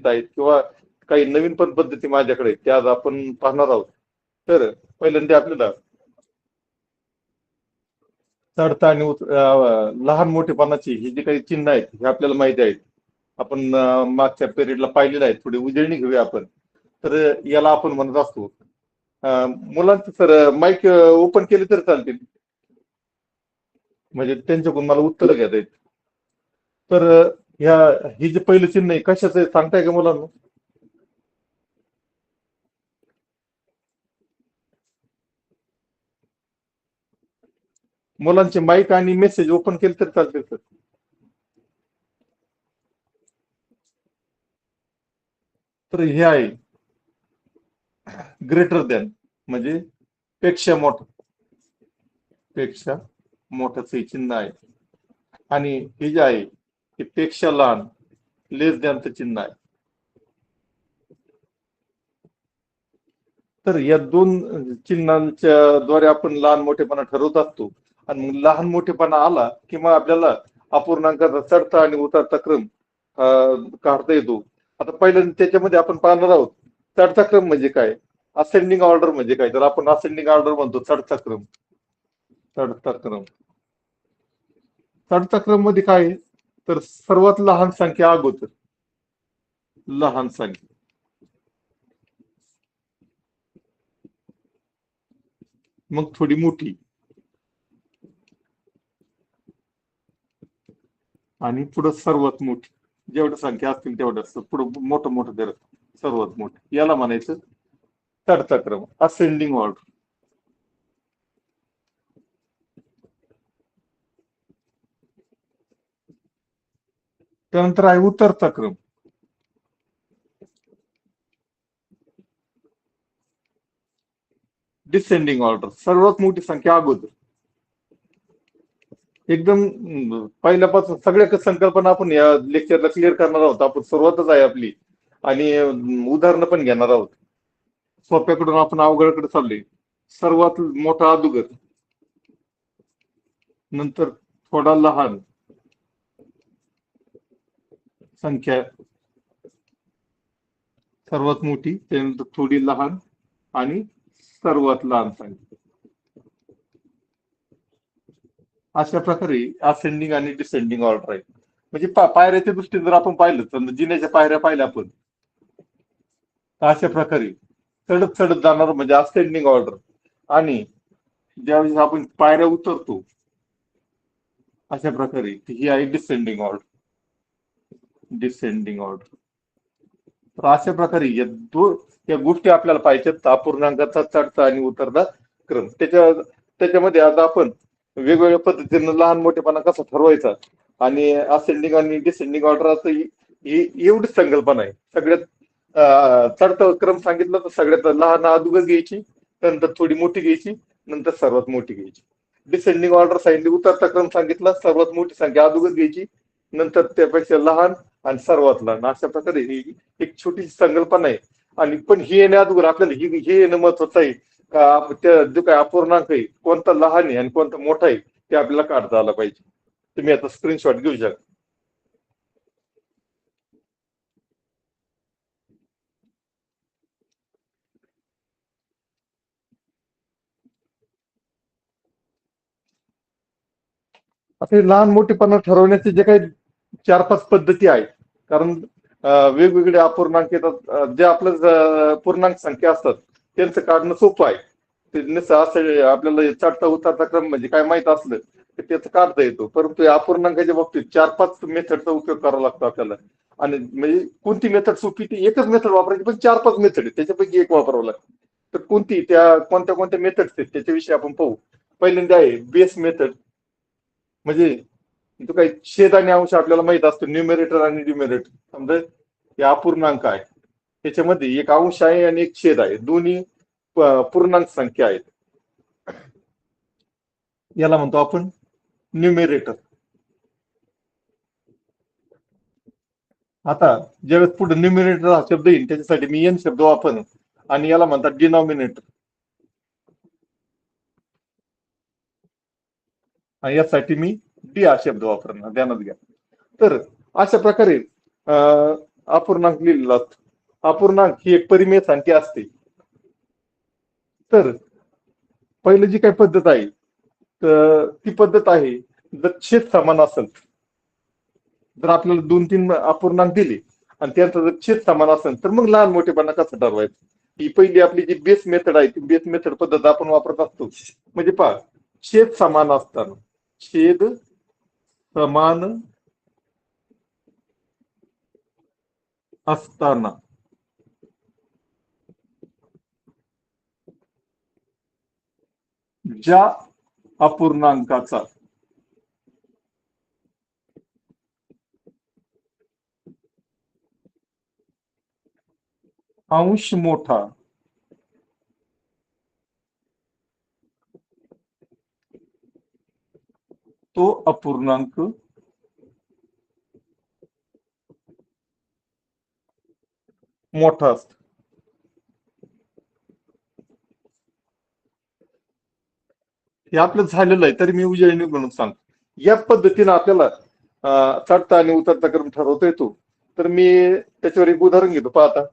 पद्धत आहेत किंवा काही नवीन पण पद्धती माझ्याकडे आहेत, त्या आज आपण पाहणार आहोत. तर पहिल्यांदा आपल्याला चढता आणि लहान मोठेपणाची ही जी काही चिन्ह आहेत हे आपल्याला माहिती आहेत. आपण मागच्या पिरियडला पाहिलेलं आहे. थोडी उजळणी घेऊया आपण. तर याला आपण म्हणत असतो मुलांचं सर माईक ओपन केले तर चालतील, म्हणजे त्यांच्याकडून मला उत्तर घेता येईल. तर ह्या ही जे पहिलं चिन्ह आहे कशाचं आहे सांगताय का मुलांना? मुलांचे माईक आणि मेसेज ओपन केले तर चालतील सर. तर हे आहे ग्रेटर दॅन, म्हणजे पेक्षा मोठं, पेक्षा मोठंच हे चिन्ह आहे. आणि हे जे आहे ते पेक्षा लहान, लेस दॅनचं चिन्ह आहे. तर या दोन चिन्हांच्या द्वारे आपण लहान मोठेपणा ठरवत असतो. आणि मग लहान मोठेपणा आला की मग आपल्याला अपूर्णांकाचा चढता आणि उतरता क्रम काढता येतो. आता पहिल्यांदा त्याच्यामध्ये आपण पाहणार आहोत चढता क्रम म्हणजे काय, असेंडिंग ऑर्डर म्हणजे काय. तर आपण असेंडिंग ऑर्डर म्हणतो चढता क्रम. चढता क्रम, चढता क्रम मध्ये काय आहे, तर सर्वात लहान संख्या अगोदर, लहान संख्या, मग थोडी मोठी, आणि पुढे सर्वात मोठी. जेवढ्या संख्या असतील तेवढ्या पुढे मोठं मोठं करत सर्वात मोठं, याला म्हणायचं चढता क्रम, असेंडिंग ऑर्डर. त्यानंतर आहे उतरता क्रम. डिसेंडिंग ऑर्डर, सर्वात मोठी संख्या अगोदर. एकदम पहिल्यापासून सगळ्या संकल्पना आपण या लेक्चरला क्लिअर करणार आहोत. आपण सुरुवातच आहे आपली, आणि उदाहरणं पण घेणार आहोत. सोप्याकडून आपण अवघडाकडे चाललोय. सर्वात मोठा अगोदर, नंतर थोडा लहान संख्या, सर्वात मोठी, त्यानंतर थोडी लहान, आणि सर्वात लहान संख्या. अशा प्रकारे असेंडिंग आणि डिसेंडिंग ऑर्डर आहे. म्हणजे पायऱ्याच्या दृष्टीने जर आपण पाहिलं तर जिन्याच्या पायऱ्या पाहिल्या आपण, अशा प्रकारे चढत चढत जाणार म्हणजे असेंडिंग ऑर्डर. आणि ज्यावेळेस आपण पायऱ्या उतरतो अशा प्रकारे ही आहे डिसेंडिंग ऑर्डर. Descending order. तर अशा प्रकारे या गोष्टी आपल्याला पाहिजेत, अपूर्णांकाचा चढता आणि उतरता क्रम. त्याच्यामध्ये आता आपण वेगवेगळ्या पद्धतीने लहान मोठेपणा कसा ठरवायचा, आणि असेंडिंग आणि डिसेंडिंग ऑर्डर ही एवढीच संकल्पना आहे. सगळ्यात चढता क्रम सांगितलं तर सगळ्यात लहान अगोदर घ्यायची, नंतर थोडी मोठी घ्यायची, नंतर सर्वात मोठी घ्यायची. डिसेंडिंग ऑर्डर सांगितली, उतरता क्रम सांगितला, सर्वात मोठी संख्या अगोदर घ्यायची, नंतर त्यापेक्षा लहान, आणि सर्वात लहान. अशा प्रकारे ही एक छोटीशी संकल्पना आहे. आणि पण ही येण्या अगोदर आपल्याला हे येणं महत्वाचं आहे का त्या जो काय अपूर्णांक आहे कोणता लहान आहे आणि कोणता मोठा आहे ते आपल्याला काढता आलं पाहिजे. तुम्ही आता स्क्रीनशॉट घेऊ शकता. आता हे लहान मोठेपणा ठरवण्याचे जे काही 4-5 पद्धती आहेत. कारण वेगवेगळे अपूर्णांक येतात, जे आपलं पूर्णांक संख्या असतात त्यांचं काढणं सोपं आहे. ते नुसतं असं आपल्याला चढता उतरता क्रम म्हणजे काय माहित असलं तर त्याचं काढता येतो. परंतु या अपूर्णांकाच्या बाबतीत 4-5 मेथडचा उपयोग करावा लागतो आपल्याला. आणि म्हणजे कोणती मेथड सोपी, ती एकच मेथड वापरायची, पण 4-5 मेथड आहे त्याच्यापैकी एक वापरावं लागतं. तर कोणती, त्या कोणत्या कोणत्या मेथड्स आहेत त्याच्याविषयी आपण पाहू. पहिल्यांदा आहे बेस मेथड. म्हणजे तो काही छेद आणि अंश आपल्याला माहित असतो, न्यूमेरेटर आणि डिमेरेटर. समजा हे अपूर्णांक आहे, त्याच्यामध्ये एक अंश आहे आणि एक छेद आहे, दोन्ही पूर्णांक संख्या आहेत. याला म्हणतो आपण न्यूमेरेटर. आता ज्यावेळेस पुढे न्यूमिनेटर हा शब्द येईल त्याच्यासाठी मी एन शब्द वापरन, आणि याला म्हणतात डिनॉमिनेटर. आणि यासाठी मी डी हा शब्द वापरणार, ध्यानात घ्या. तर अशा प्रकारे अपूर्णांक लिहिलेला असतो. अपूर्णांक ही एक परिमेय संख्या असते. तर पहिली जी काही पद्धत आहे तर ती पद्धत आहे, जर छेद समान असेल, जर आपल्याला 2-3 अपूर्णांक दिले आणि त्यांचा जर छेद समान असेल तर मग लहान मोठेपणा कसं ठरवायचं. ही पहिली आपली जी बेस मेथड आहे ती बेस मेथड पद्धत आपण वापरत असतो. म्हणजे पहा, छेद समान असताना, छेद समान असताना ज्या अपूर्णांकाचा अंश मोठा तो अपूर्णांक मोठा असतो. हे आपलं झालेलं आहे, तरी मी उजळणी म्हणून सांगतो. या पद्धतीने आपल्याला चढता आणि उतरता क्रम ठरवता येतो. तर मी त्याच्यावर एक उदाहरण घेतो, पाहता.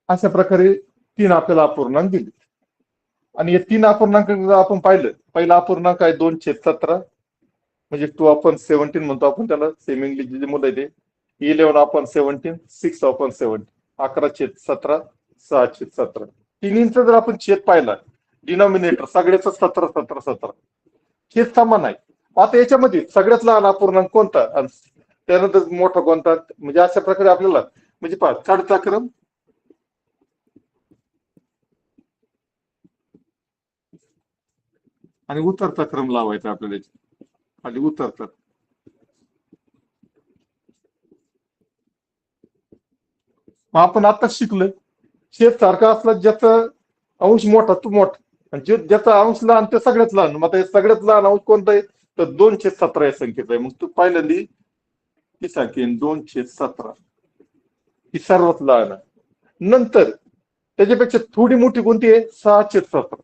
अशा प्रकारे 3 आपल्याला अपूर्णांक दिले आणि या 3 अपूर्णांक जर आपण पाहिलं, पहिला अपूर्णांक आहे 2/17, म्हणजे 2/17 म्हणतो आपण त्याला. सेमी इंग्लिश जे मुलं आहे ते 11/17, 6/17, 11/17, 6/17. तिन्हींचा जर आपण छेद पाहिला, डिनॉमिनेटर सगळ्याच 17 17 17, छेद समान आहे. आता याच्यामध्ये सगळ्यात लहान अपूर्णांक कोणता आणि त्यानंतर मोठा कोणता, म्हणजे अशा प्रकारे आपल्याला, म्हणजे पहा, चढता क्रम आणि उतरता क्रम लावायचा आपल्याला. खाली उतरतात. मग आपण आताच शिकलोय, छेद सारखा असला ज्याचा अंश मोठा तो मोठा, आणि ज्याचा अंश लहान ते सगळ्यात लहान. मग आता हे सगळ्यात लहान अंश कोणता आहे, तर 2/17 या संख्येचा आहे. मग तू पहिल्यांदी ती संख्या 2/17 ही सर्वात लहान आहे. नंतर त्याच्यापेक्षा थोडी मोठी कोणती आहे, 6/17,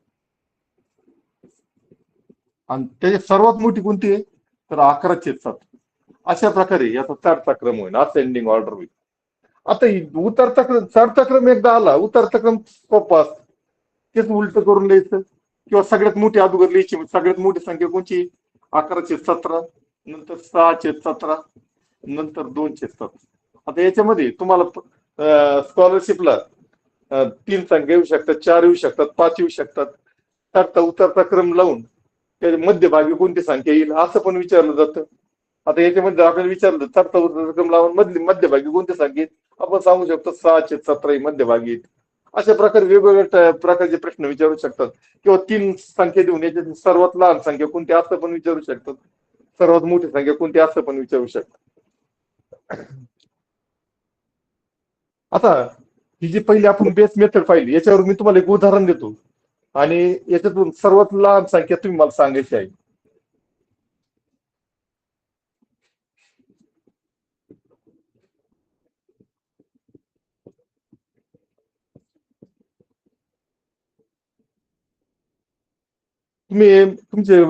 आणि त्याची सर्वात मोठी कोणती आहे, तर 11/7. अशा प्रकारे याचा चढता क्रम होईल, असेंडिंग ऑर्डर होईल. आता उतरता क्रम, चढता क्रम एकदा आला, उतरता क्रम सोपा असतो. तेच उलट करून लिहायचं, किंवा सगळ्यात मोठी अगोदर लिहायची. सगळ्यात मोठी संख्या कोणची, 11/17, नंतर 6/17, नंतर 2/17. आता याच्यामध्ये तुम्हाला स्कॉलरशिपला 3 संख्या येऊ शकतात, 4 येऊ शकतात, 5 येऊ शकतात. चढता उतरता क्रम लावून त्याच्या मध्यभागी कोणती संख्या येईल असं पण विचारलं जातं. आता याच्यामध्ये आपल्याला विचारलं चढता उतरता क्रम लावून मध्यभागी कोणती संख्या येईल, आपण सांगू शकतो 6/17 ही मध्यभागी येईल. अशा प्रकारे वेगवेगळ्या प्रकारचे प्रश्न विचारू शकतात, किंवा 3 संख्या देऊन याच्यात सर्वात लहान संख्या कोणती असं पण विचारू शकतात, सर्वात मोठी संख्या कोणती असं पण विचारू शकतात. आता ही जी पहिली आपण बेस मेथड पाहिली, याच्यावर मी तुम्हाला एक उदाहरण देतो आणि याच्यातून सर्वात लहान संख्या तुम्ही मला सांगायची आहे. तुम्ही तुमचे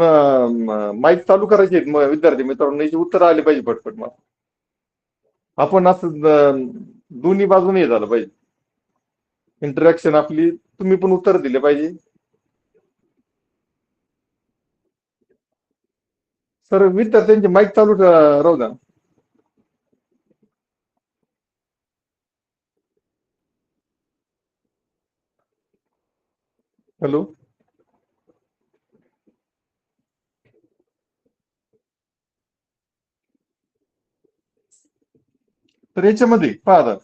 माईक चालू करायचे विद्यार्थी मित्रांनो, याची उत्तर आली पाहिजे पटपट. मला आपण असं दोन्ही बाजूने हे झालं पाहिजे, इंटरॅक्शन आपली, तुम्ही पण उत्तर दिले पाहिजे. सर विद्यार्थ्यांचे माईक चालू राहू द्या. हॅलो. तर याच्यामध्ये पहा, आता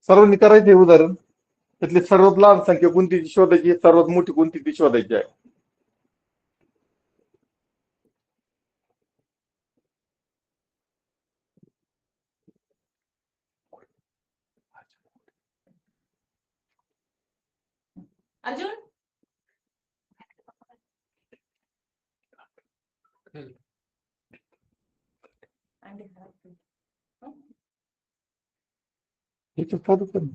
सर्वांनी करायचे उदाहरण, त्यातली सर्वात लहान संख्या कोणती ती शोधायची, सर्वात मोठी कोणती ती शोधायची आहे. अर्जुन अंडे खराब याच्यात काय दुखत नाही.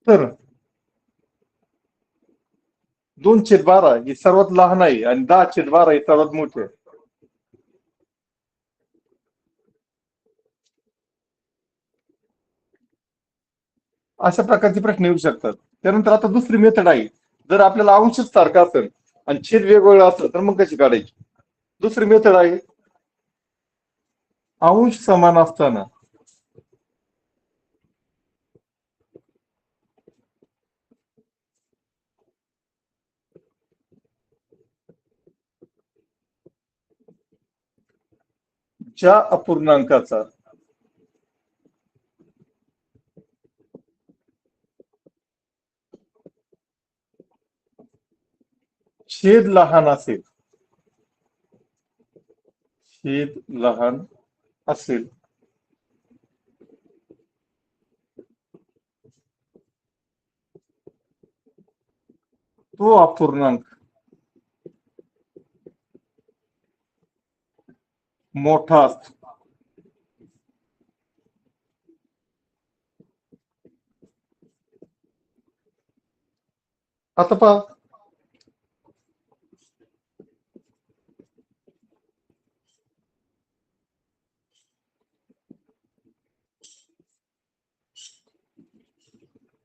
तर 2/12 ही सर्वात लहान आहे आणि 10/12 ही सर्वात मोठी आहे. अशा प्रकारचे प्रश्न येऊ शकतात. त्यानंतर आता दुसरी मेथड आहे. जर आपल्याला अंशच सारखा असेल आणि छेद वेगवेगळा असेल तर मग कशी काढायची? दुसरी मेथड आहे, अंश समान असताना ज्या अपूर्णांकाचा छेद लहान असेल, छेद लहान असेल तो अपूर्णांक मोठा असतो. आता पहा,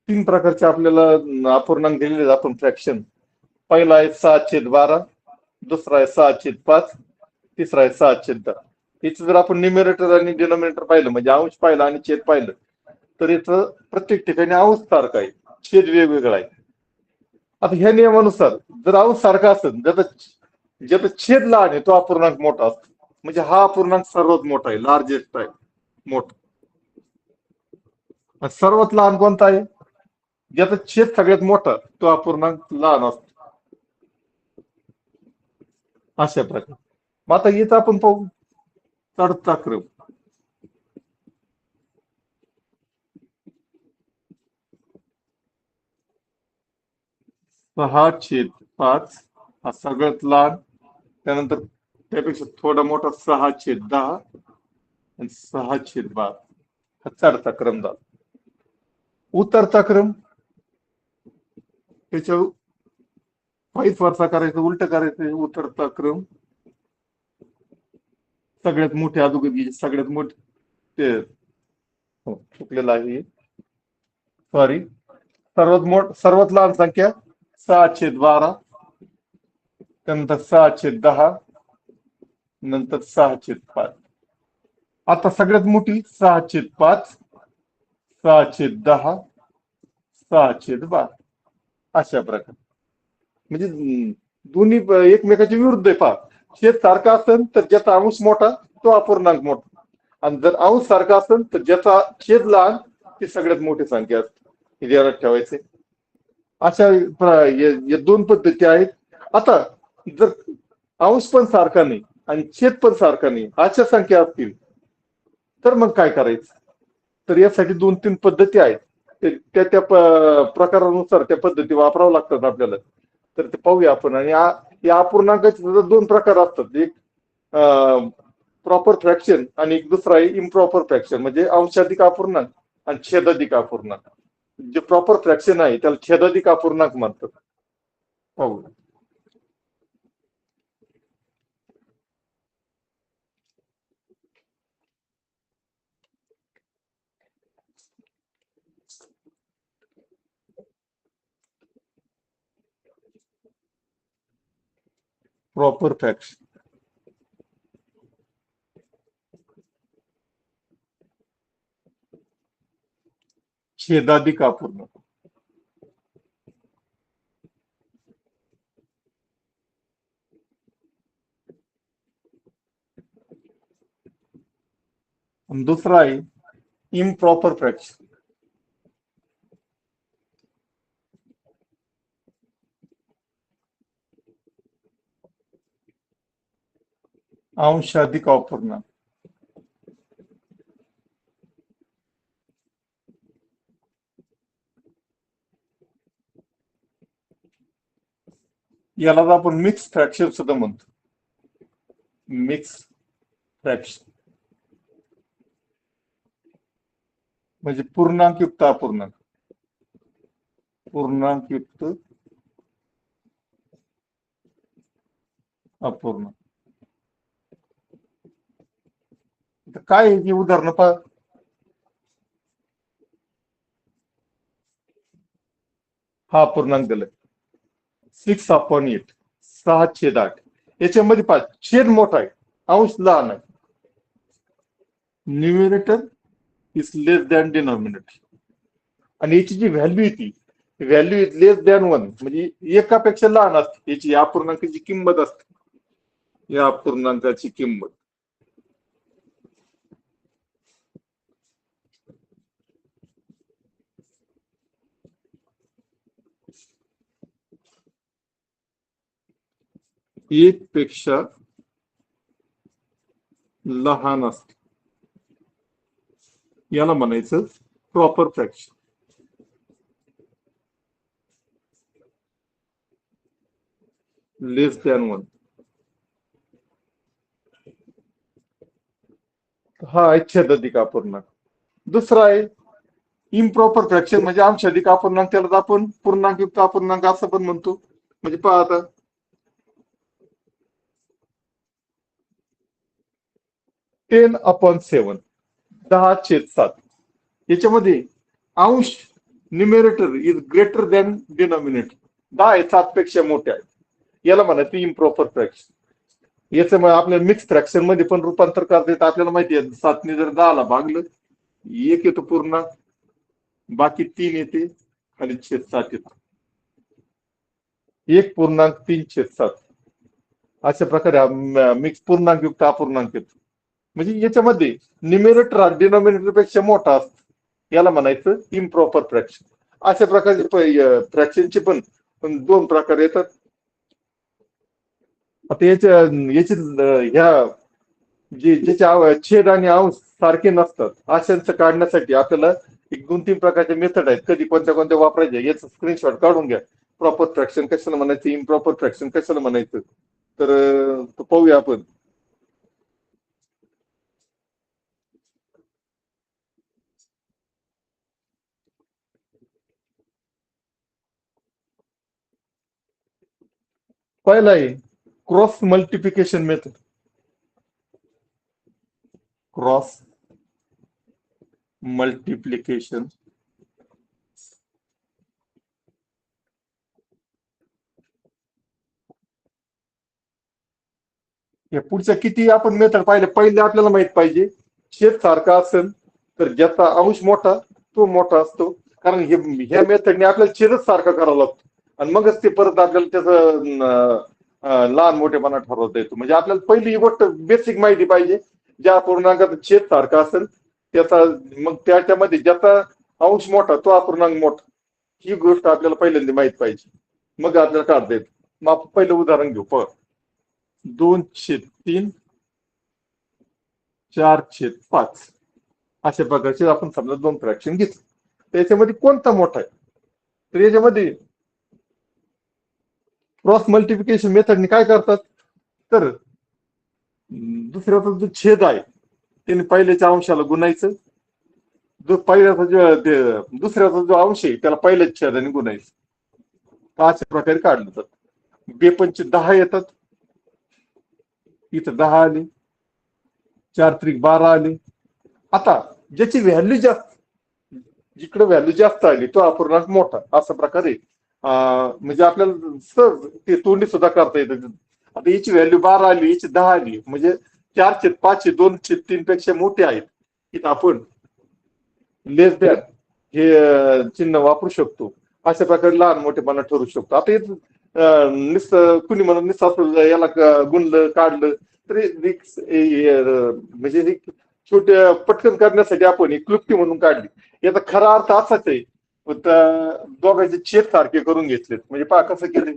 3 प्रकारचे आपल्याला अपूर्णांक दिलेले आहेत आपण फ्रॅक्शन. पहिला आहे 6/12, दुसरा आहे 6/5, तिसरा आहे 6/10. याचं जर आपण न्यूमरेटर आणि डिनॉमिनेटर पाहिलं म्हणजे अंश पाहिला आणि छेद पाहिलं तर याचं प्रत्येक ठिकाणी अंश सारखा आहे, छेद वेगवेगळा आहे. आता ह्या नियमानुसार जर अंश सारखा असेल, ज्याचा छेद लहान आहे तो अपूर्णांक मोठा असतो. म्हणजे हा अपूर्णांक सर्वात मोठा आहे, लार्जेस्ट आहे, मोठा. आणि सर्वात लहान कोणता आहे? ज्याचा छेद सगळ्यात मोठा तो अपूर्णांक लहान असतो. अशा प्रकारे. मग आता येतं आपण पाहू चढता क्रम. 6/5 हा सगळ्यात लहान, त्यानंतर त्यापेक्षा थोडा मोठा 6/10 आणि 6/12 हा चढता क्रम झाला. उतरता क्रम त्याच्या वाईस वरचा करायचं, उलट करायचं. उतरता क्रम सगळ्यात मोठे अधोगती सगळ्यात मोठे ते चुकलेलं आहे, सॉरी. सर्वात लहान संख्या 6/12, त्यानंतर 6/10, नंतर 6/5. आता सगळ्यात मोठी 6/5, 6/10, 6/12 अशा प्रकारे. म्हणजे दोन्ही एकमेकाच्या विरुद्ध आहे. पहा, छेद सारखा असेल तर ज्याचा अंश मोठा तो अपूर्णांक मोठा, आणि जर अंश सारखा असेल तर ज्याचा छेद लहान ती सगळ्यात मोठी संख्या असते. हे ध्यानात ठेवायचे. अशा या दोन पद्धती आहेत. आता जर अंश पण सारखा नाही आणि छेद पण सारखा नाही अशा संख्या असतील तर मग काय करायचं? तर यासाठी 2-3 पद्धती आहेत. त्या त्या प्रकारानुसार त्या पद्धती वापराव्या लागतात आपल्याला. तर ते पाहूया आपण. आणि या अपूर्णांकाचे सुद्धा 2 प्रकार असतात. एक प्रॉपर फ्रॅक्शन आणि एक दुसरा आहे इम्प्रॉपर फ्रॅक्शन, म्हणजे अंशाधिक अपूर्णांक आणि छेदाधिक अपूर्णांक. जे प्रॉपर फ्रॅक्शन आहे त्याला छेदाधिक अपूर्णांक म्हणतात. पाहूया. प्रॉपर फ्रॅक्शन, छेदाधिक अपूर्णांक. आणि दुसरा आहे इम्प्रॉपर फ्रॅक्शन, अंशाधिक अपूर्णांक. याला आपण मिक्स फ्रॅक्शन सुद्धा म्हणतो. मिक्स फ्रॅक्शन म्हणजे पूर्णांक युक्त अपूर्णांक. पूर्णांक युक्त अपूर्णांक. काय आहे उदाहरण पहा. हा पूर्णांक दिलाय 6/8, 6/8. याच्यामध्ये पहा छेद मोठा आहे, अंश लहान आहे. Numerator is less than denominator. आणि याची जी व्हॅल्यू आहे ती व्हॅल्यू इज लेस दॅन 1, म्हणजे एकापेक्षा लहान असते याची या पूर्णांकाची किंमत असते. या पूर्णांकाची किंमत एक पेक्षा लहान असते. याला म्हणायचं प्रॉपर फ्रॅक्शन. लेस दॅन 1. हा आहे छेदाधिक अपूर्णांक. दुसरा आहे इम्प्रॉपर फ्रॅक्शन, म्हणजे अंशाधिक अपूर्णांक. त्याला आपण पूर्णांक युक्त अपूर्णांक असं पण म्हणतो. म्हणजे पहा आता 10/7, 10/7. याच्यामध्ये अंश numerator is greater than denominator. 10 आहे 7 पेक्षा मोठे आहे. याला म्हणायचं इम्प्रॉपर फ्रॅक्शन. याचं आपल्याला मिक्स फ्रॅक्शन मध्ये पण रूपांतर करता येतं. आपल्याला माहिती आहे 7 ने जर 10ला भागलं, 1 येतो पूर्णांक, बाकी 3 येते, खाली छेद 7 येतो. 1.3/7 अशा प्रकारे मिक्स पूर्णांक युक्त अपूर्णांक येतो. म्हणजे याच्यामध्ये न्यूमिरेटर हा डिनॉमिनेटर पेक्षा मोठा असतो. याला म्हणायचं इम्प्रॉपर फ्रॅक्शन. अशा प्रकारचे फ्रॅक्शनचे पण 2 प्रकार येतात. आता याचे ह्या ज्याचे छेद आणि अंश सारखे नसतात अशांचं काढण्यासाठी आपल्याला 1-2-3 प्रकारचे मेथड आहेत. कधी कोणत्या कोणत्या वापरायचे याचं स्क्रीनशॉट काढून घ्या. प्रॉपर फ्रॅक्शन कशाला म्हणायचं, इम्प्रॉपर फ्रॅक्शन कशाला म्हणायचं, तर पाहूया आपण. पहिला आहे cross multiplication method. Cross multiplication या पुढच्या किती आपण मेथड पाहिले, पहिले आपल्याला माहित पाहिजे छेद सारखा असेल तर ज्याचा अंश मोठा तो मोठा असतो. कारण ह्या मेथडने आपल्याला छेदच सारखा करावा लागतो आणि मगच ते परत आपल्याला त्याचं लहान मोठेपणा ठरवता येतो. म्हणजे आपल्याला पहिली ही गोष्ट बेसिक माहिती पाहिजे. ज्या पूर्णांकाचा छेद सारखा असेल त्याचा, मग त्याच्यामध्ये ज्याचा अंश मोठा तो अपूर्णांक मोठा, ही गोष्ट आपल्याला पहिल्यांदा माहित पाहिजे, मग आपल्याला काढता येतं. मग आपण पहिलं उदाहरण घेऊ. 2/3, 4/5 अशा प्रकारचे आपण समजा 2 फ्रॅक्शन घेतले. त्याच्यामध्ये कोणता मोठा आहे, तर याच्यामध्ये क्रॉस मल्टिप्लिकेशन मेथडने काय करतात, तर दुसऱ्याचा जो छेद आहे त्याने पहिल्याच्या अंशाला गुणायचं, जो पहिल्याचा जो दुसऱ्याचा जो अंश आहे त्याला पहिल्याच छेदाने गुणायचं. अशा प्रकारे काढलं जातं. 2×5 10 येतात, इथं 10 आले, 4×3 12 आले. आता ज्याची व्हॅल्यू जास्त, जिकडे व्हॅल्यू जास्त आली तो अपूर्णांक मोठा, असा प्रकारे म्हणजे आपल्याला सहज ते तोंडी सुद्धा करता येतं. आता याची व्हॅल्यू 12 आली, याची 10 आली, म्हणजे 4/5 2/3 पेक्षा मोठे आहेत. इथं आपण लेस दॅन हे चिन्ह वापरू शकतो. अशा प्रकारे लहान मोठेपणा ठरू शकतो. आता नुसतं कुणी म्हणून नुसतं याला गुणलं काढलं तरी म्हणजे छोट्या पटकन करण्यासाठी आपण ही क्लुप्ती म्हणून काढली. याचा खरा अर्थ असाच आहे, दोघांचे छेद सारखे करून घेतलेत. म्हणजे पहा कसं केलं.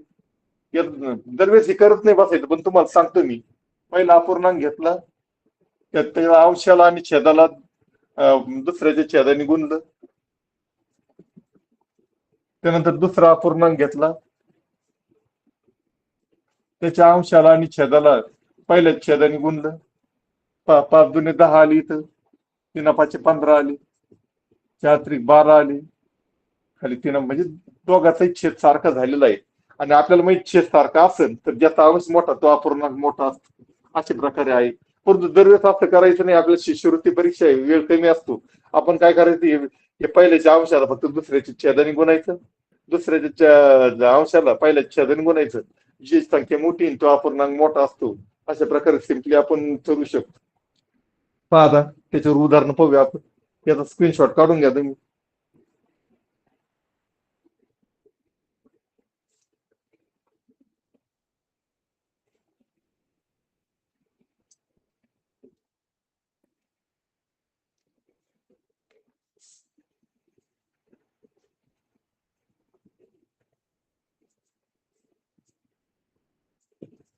दरवेळेस हे करत नाही बसायचं, पण तुम्हाला सांगतो मी. पहिला अपूर्णांक घेतला, त्या अंशाला आणि छेदाला दुसऱ्याच्या छेदाने गुणलं. त्यानंतर दुसरा अपूर्णांक घेतला, त्याच्या अंशाला आणि छेदाला पहिल्याच छेदाने गुणलं. 5 दुने 10 आली, इथं 3 5 15 आली, 4 त्रिक 12 आली, खाली 3 म्हणजे दोघाचाही छेद सारखा झालेला आहे. आणि आपल्याला माहित छेद सारखा असेल तर ज्याचा अंश मोठा तो अपूर्णांक मोठा असतो. अशा प्रकारे आहे. परंतु दरवेळेस असं करायचं नाही. आपल्याला शिष्यवृत्ती परीक्षा आहे, वेळ कमी असतो. आपण काय करायचं, हे पहिल्याच्या अंशाला फक्त दुसऱ्याच्या छेदाने गुणायचं, दुसऱ्याच्या अंशाला पहिल्याच्या छेदाने गुणायचं. जी संख्या मोठी तो अपूर्णांक मोठा असतो. अशा प्रकारे सिम्पली आपण करू शकतो. पहा आता त्याच्यावर उदाहरण पाहूया आपण. याचा स्क्रीनशॉट काढून घ्या तुम्ही.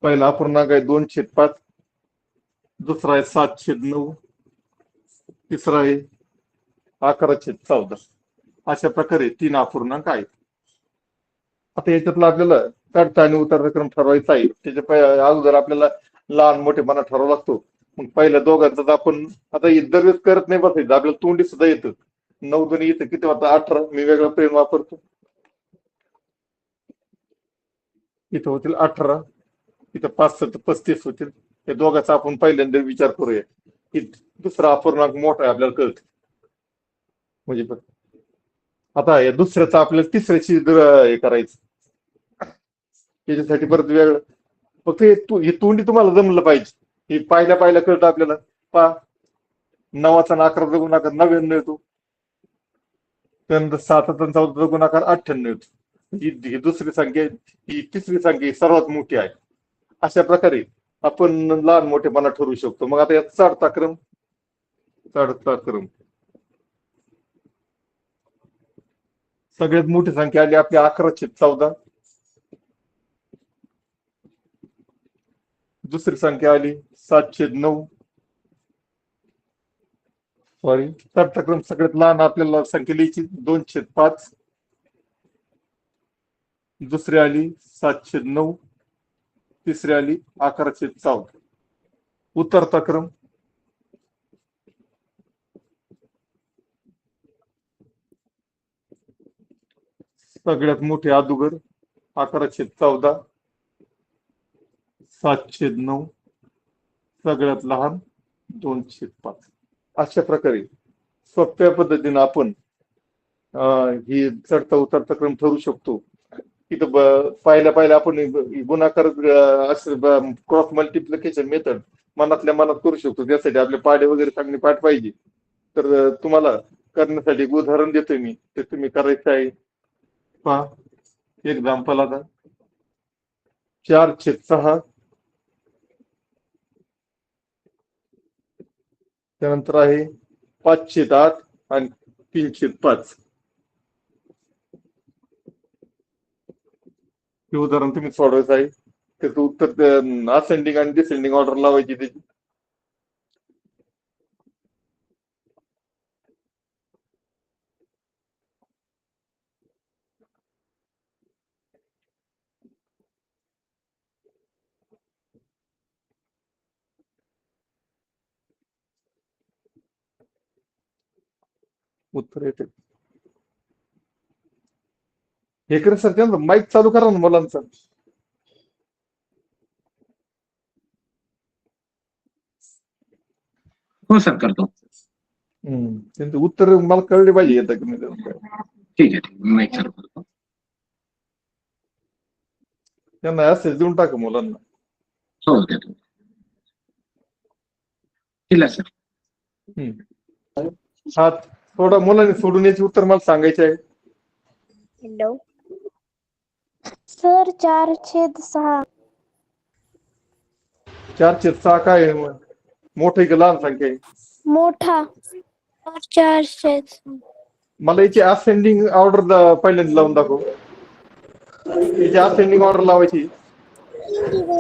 पहिला अपूर्णांक आहे 2/5, दुसरा आहे 7/9, तिसरा आहे 11/14. अशा प्रकारे 3 अपूर्णांक आहेत. आता याच्यातला आपल्याला चढता आणि उतरता क्रम ठरवायचा आहे. त्याच्या अगोदर आपल्याला लहान मोठेपणा ठरवावा लागतो. मग पहिल्या दोघांचा आपण आता दरवेळेस करत नाही बसायचं, आपल्याला तोंडी सुद्धा येतं. 9 दुनी येतं किती होतं 18. मी वेगळा पेन वापरतो. इथं होतील 18, इथं 5 7 35 होतील. या दोघांचा आपण पहिल्यांदा विचार करूया की दुसरा अपूर्णांक मोठा आहे, आपल्याला कळत. म्हणजे आता या दुसऱ्याचा आपल्याला तिसऱ्याची हे करायचं. त्याच्यासाठी परत वेगळं फक्त हे तोंडी तुम्हाला जमलं पाहिजे. हे पाहिल्या कळतं आपल्याला. पहा 9चा आणि 11चा गुणाकार 99 येतो. त्यानंतर 7चा आणि 14चा गुणाकार 98 येतो. ही दुसरी संख्या, ही तिसरी संख्या सर्वात मोठी आहे. अशा प्रकारे आपण लहान मोठेपणा ठरवू शकतो. मग आता यात चढता क्रम सगळ्यात मोठी संख्या आली आपली 11/14. दुसरी संख्या आली 7/9. सॉरी, चढता क्रम सगळ्यात लहान आपल्याला संख्या लिहायची 2/5. दुसरी आली 7/9, तिसरी आली 11/14. उतरता क्रम सगळ्यात मोठी अगोदर 11/14, 7/9, सगळ्यात लहान 2/5. अशा प्रकारे सोप्या पद्धतीने आपण ही चढता उतरता क्रम ठरवू शकतो. इथं पाहिल्या आपण गुणाकार क्रॉस मल्टिप्लिकेशन मेथड मनातल्या मनात करू शकतो. त्यासाठी आपले पाढे वगैरे चांगले पाठ पाहिजे. तर तुम्हाला करण्यासाठी एक उदाहरण देतोय मी, ते तुम्ही करायचं आहे. पहा एक्झाम्पल आता 4/6, त्यानंतर आहे 5/8 आणि 3/5. हे उदाहरण तुम्ही सोडवायचं आहे. त्याचं उत्तर असेंडिंग आणि डिसेंडिंग ऑर्डर लावायची त्याची. उत्तर येते. हे कर सर, त्यांचं माईक चालू करा ना मुलांचा. हो सर, करतो. त्यांचं उत्तर मला कळले पाहिजे येतं की नाही. ठीक आहे, माईक चालू करतो. त्यांना असेच देऊन टाका मुलांना. हो देतो. दिला सर. हा, थोडा मुलांनी सोडून याचे उत्तर मला सांगायचे आहे. Hello sir, 4/6. 4/6 काय आहे? मोठं की लहान संख्या आहे? मोठा. 4/6. मला याची असेंडिंग ऑर्डर पहिल्यांदा लावून दाखव. याची असेंडिंग ऑर्डर लावायची.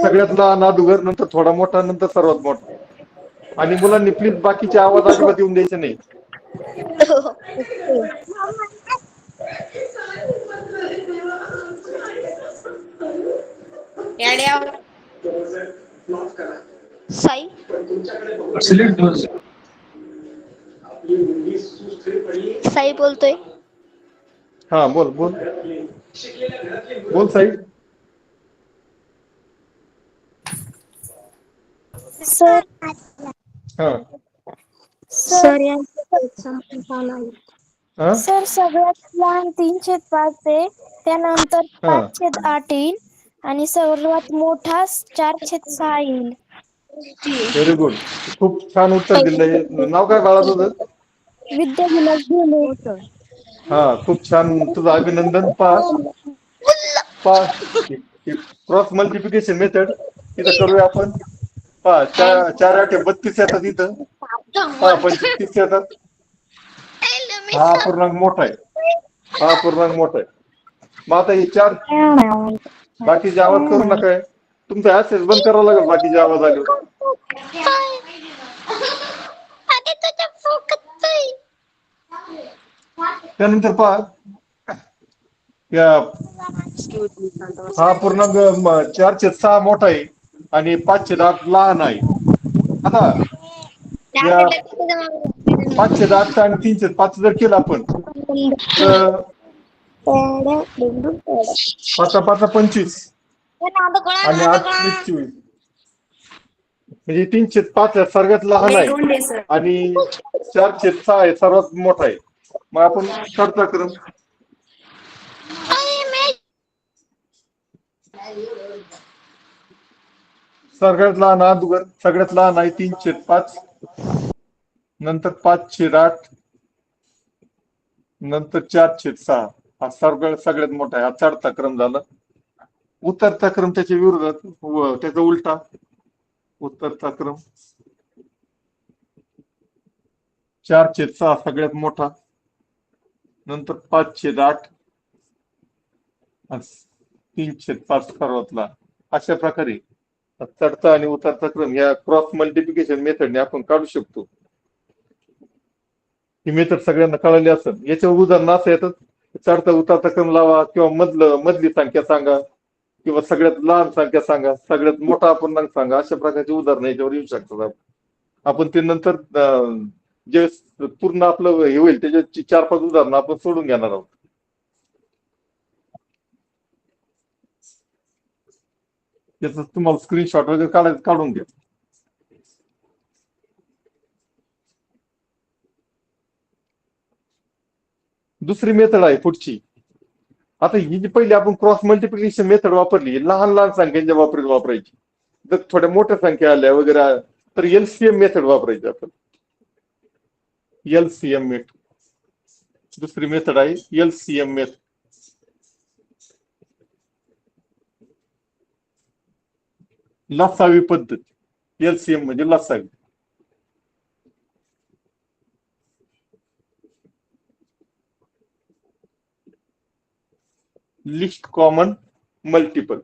सगळ्यात लहान अगोदर, नंतर थोडा मोठा, नंतर सर्वात मोठा. आणि मुलांनी प्लीज बाकीचे आवाज अजिबात येऊन द्यायचे नाही. साई सिलेक्ट दोन. साई बोलतोय. हा बोल बोल बोल साई. सर हा सर हा सर सगळ्यात लहान 3/5 आहे, त्यानंतर हा 5/8 येईल आणि सर्वात मोठा 4/6 येईल. Very good. खूप छान उत्तर दिलंय. नाव काय बाळा तुझं? विद्या विलास ढोले. हा खूप छान, तुझं अभिनंदन. क्रॉस मल्टिप्लिकेशन मेथड इथं करूया आपण. पहा 4×8 = 32 येतात इथं. 6×5 = 30 येतात. हा पूर्णांक मोठा आहे. हा पूर्णांक मोठा आहे. मग आता हे चार बाकीचे आवाज करू नका. तुमचा ऍक्सेस बंद करावा लागेल बाकीचे आवाज आले. त्यानंतर पहा हा पूर्णांक 4/6 मोठा आहे आणि 5/8 लहान आहे. आता या 5/8 आणि 3/5 जर केलं आपण तर 5×5 = 25 आणि 8×3 = 24. म्हणजे 3/5 सर्वात लहान आहे आणि 4/6 आहे सर्वात मोठा आहे. मग आपण चढता क्रम सगळ्यात लहान अगोदर सगळ्यात लहान आहे 3/5, नंतर 5/8, नंतर 4/6. हा सगळ्यात मोठा आहे. हा चढता क्रम झाला. उतरता क्रम त्याच्या विरोधात त्याचा उलटा. उतरता क्रम 4/6 सगळ्यात मोठा, नंतर 5/8 आणि 3/5 सर्वात लहान. अशा प्रकारे चढता आणि उतरता क्रम या क्रॉस मल्टिप्लिकेशन मेथडने आपण काढू शकतो. ही मेथड सगळ्यांना कळाली असेल. याच्यावर उदाहरण असं येतात, चढता उतरता क्रम लावा किंवा मधली संख्या सांगा किंवा सगळ्यात लहान संख्या सांगा, सगळ्यात मोठा अपूर्णांक सांगा. अशा प्रकारची उदाहरणं याच्यावर येऊ शकतात. आपण ते नंतर जे पूर्ण आपलं हे होईल त्याच्या 4-5 उदाहरणं आपण सोडून घेणार आहोत. त्याचं तुम्हाला स्क्रीनशॉट वगैरे काढून घ्या. दुसरी मेथड आहे पुढची. आता ही जी पहिली आपण क्रॉस मल्टिप्लिकेशन मेथड वापरली, लहान लहान संख्यांच्या बाबतीत वापरायची. जर थोड्या मोठ्या संख्या आल्या वगैरे तर एलसीएम मेथड वापरायची आपण. एलसीएम मेथड दुसरी मेथड आहे एलसीएम मेथड. लसावी पद्धत. एलसीएम म्हणजे लसावी. Least common multiple.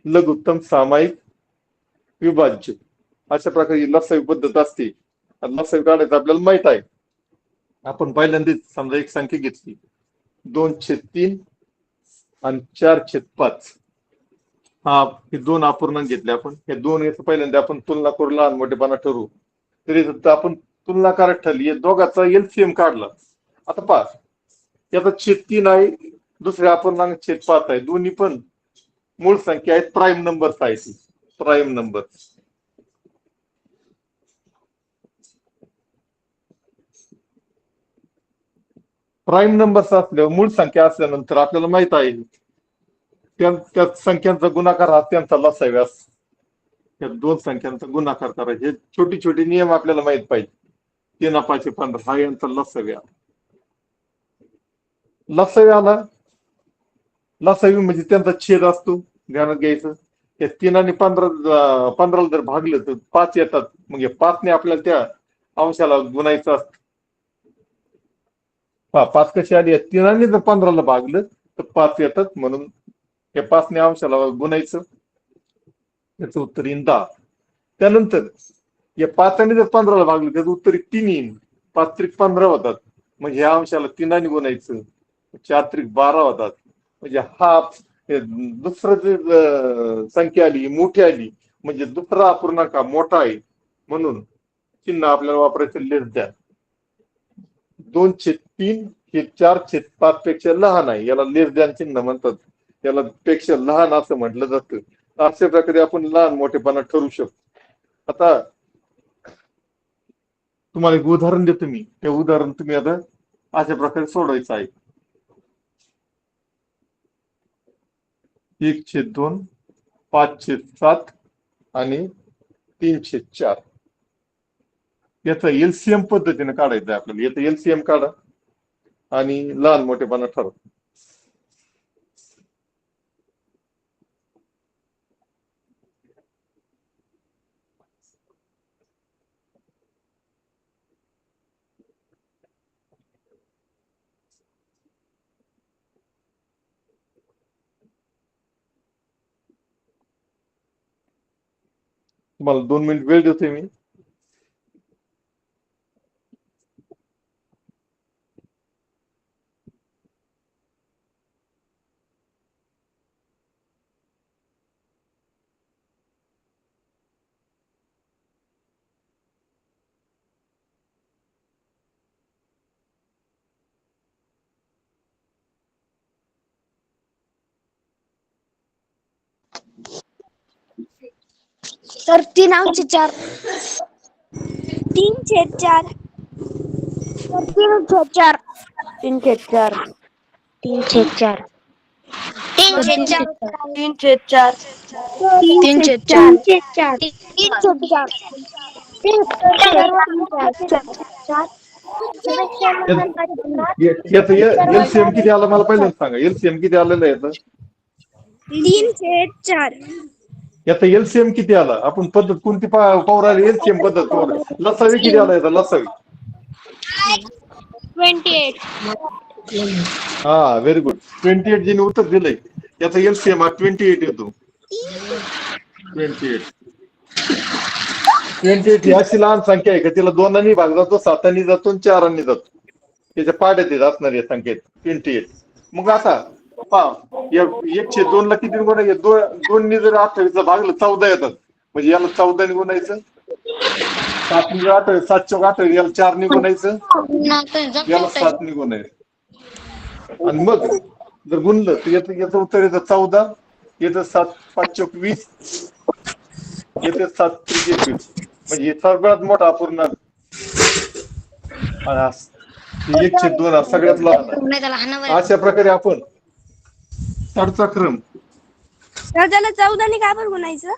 लघुत्तम सामायिक विभाज्य. अशा प्रकारे लसावी पद्धत असते. लसावी काढायचं आपल्याला माहित आहे. आपण पहिल्यांदाच समजा एक संख्या घेतली 2/3 आणि 4/5. हा हे दोन अपूर्णांक घेतले आपण. हे दोन याचं पहिल्यांदा आपण तुलना करू, लहान मोठेपणा ठरवू. तरी आपण तुलना करत ठरली, या दोघांचा एलसीएम काढला. आता पहा याचा 3 आहे, दुसऱ्या अपूर्णांक 5 आहे. दोन्ही पण मूळ संख्या आहेत, प्राईम नंबर्स आहेत. प्राईम नंबर प्राईम नंबर्स असल्यावर मूळ संख्या असल्यानंतर आपल्याला माहित आहे त्या संख्यांचा गुणाकार हा त्यांचा लसावी असतो. त्या दोन संख्यांचा गुणाकार करायचे. हे छोटी छोटी नियम आपल्याला माहित पाहिजे. 3×5=15 हा यांचा लसावी आला. लसावी आला. लसावी म्हणजे त्यांचा छेद असतो, ध्यानात घ्यायचं. हे 3 आणि 15 जर भागलं तर 5 येतात. मग 5 ने आपल्याला त्या अंशाला गुणायचं असतं. 5 कशी आली? 3 जर 15 भागलं तर 5 येतात. म्हणून या 5 ने अंशाला गुणायचं. याचं उत्तर येईल 10. त्यानंतर या 5 जर 15 भागलं त्याचं उत्तर 3 येईल. 5×3=15 होतात. म्हणजे ह्या अंशाला 3 गुणायचं. 4×3=12 होतात. म्हणजे हा हे दुसरं जे संख्या आली मोठी आली म्हणजे दुसरा अपूर्णांक हा मोठा आहे म्हणून चिन्ह आपल्याला वापरायचं लेस द्या. 2/3 हे 4/5 पेक्षा लहान आहे, याला लेस दॅन चिन्ह म्हणतात, याला पेक्षा लहान असं म्हटलं जातं. अशा प्रकारे आपण लहान मोठेपणा ठरवू शकतो. आता तुम्हाला एक उदाहरण देतो मी, ते उदाहरण तुम्ही आता अशा प्रकारे सोडवायचं आहे. 1/2, 5/7 आणि 3/4 याचा एलसीएम पद्धतीने काढायचं आहे आपल्याला. याचा एलसीएम काढा आणि लहान मोठेपणा ठरवा. तुम्हाला 2 मिनिट वेळ देतोय मी. तर 3/4 3/4 तर 3/4 3/4 3/4 3/4 3/4 3/4 3/4 याचं एलसीएम किती आलं मला पहिल्यांदा सांगा. एलसीएम किती आलेलं आहे याचं? 3/4 याचा एलसीएम किती आला? आपण पद्धत कोणती पौराली एलसीएम पद्धत पौर लसावी किती आला याचा लसावी? 28 हा व्हेरी गुड. 28 जिने उत्तर दिलंय याचा एलसीएम हा 28 येतो. 28 ही अशी लहान संख्या आहे का तिला 2 भाग जातो, 7 जातो आणि 4 जातो. त्याच्या पाड्यात येत असणार या संख्येत 28. मग आता पहा 1/2 ला किती गुण आहे? 2 जर 28 ला भागलं 14 येतात, म्हणजे याला 14 ने गुणायचं. 7 जर 28 7 चौक 28 याला 4 ने गुणायचं, याला 7 ने गुणायचं. आणि मग जर गुणलं तर याचं उत्तर येतं 14, येतं 7 5 चौक 20, येते 7 त्रिक 21. म्हणजे सगळ्यात मोठा अपूर्णांक 1/2 हा सगळ्यात लहान आहे. अशा प्रकारे आपण चढचा क्रम तर त्याला 14 ने काय पण गुणायचं?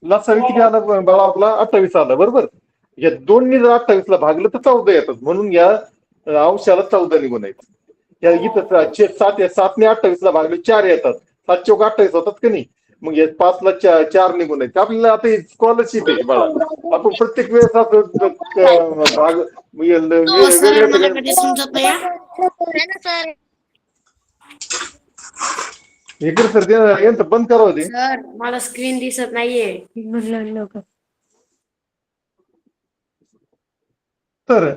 लसावी किती आला बाळा आपला? 28 आला बरोबर. या 2 ने जर 28 ला भागलं तर 14 येतात, म्हणून या अंशाला 14 ने गुणायचं. या इथं 7 ने 28 ला भागले 4 येतात, 7 चौक 28 होतात का नाही. मग या 5 ला 4 ने गुणायचं. आपल्याला आता स्कॉलरशिप आहे बाळा, आपण प्रत्येक वेळेस असं भाग वेगवेगळे हे कर सर, यांचं बंद करावं ते. सर मला स्क्रीन दिसत नाहीये. तर